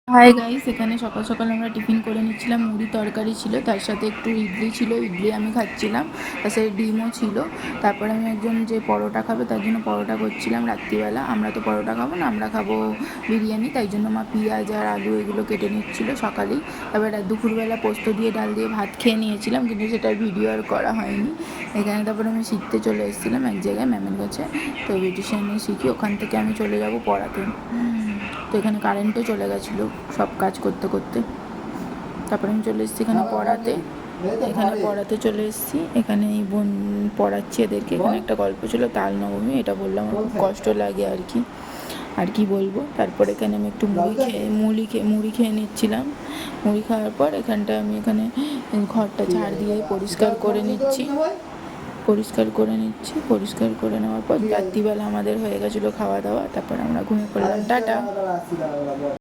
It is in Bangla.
হাই গাইস, এখানে সকাল সকাল আমরা টিফিন করে নিচ্ছিলাম। মুড়ি তরকারি ছিল, তার সাথে একটু ইডলি ছিল, ইডলি আমি খাচ্ছিলাম, তার সাথে ডিমও ছিল। তারপরে আমি একজন যে পরোটা খাবে তার জন্য পরোটা করছিলাম রাত্রিবেলা। আমরা তো পরোটা খাবো না, আমরা খাবো বিরিয়ানি, তাই জন্য মা পেঁয়াজ আর আলু এগুলো কেটে নিচ্ছিল সকালেই। তারপরে দুপুরবেলা পোস্ত দিয়ে ডাল দিয়ে ভাত খেয়ে নিয়েছিলাম, কিন্তু সেটার ভিডিও আর করা হয়নি এখানে। তারপরে আমি শিখতে চলে এসেছিলাম এক জায়গায় ম্যামের কাছে, তো বিউটিশিয়ানে শিখি, ওখান থেকে আমি চলে যাব পড়াতে। তো এখানে কারেন্টও চলে গেছিলো সব কাজ করতে করতে। তারপরে আমি চলে এসেছি এখানে পড়াতে, চলে এসেছি। এখানে এই বোন পড়াচ্ছি এদেরকে। এখানে একটা গল্প ছিল তাল নবমী, এটা বললাম আমার খুব কষ্ট লাগে আর কি বলবো। তারপর এখানে আমি একটু মুড়ি খেয়ে নিচ্ছিলাম। মুড়ি খাওয়ার পর এখানটায় আমি এখানে ঘরটা ঝাড় দিয়ে পরিষ্কার করে নিচ্ছি। পরিষ্কার করে নেওয়ার পর রাত্রিবেলা আমাদের হয়ে গেছিলো খাওয়া দাওয়া। তারপর আমরা ঘুমিয়ে পড়লাম। টাটা।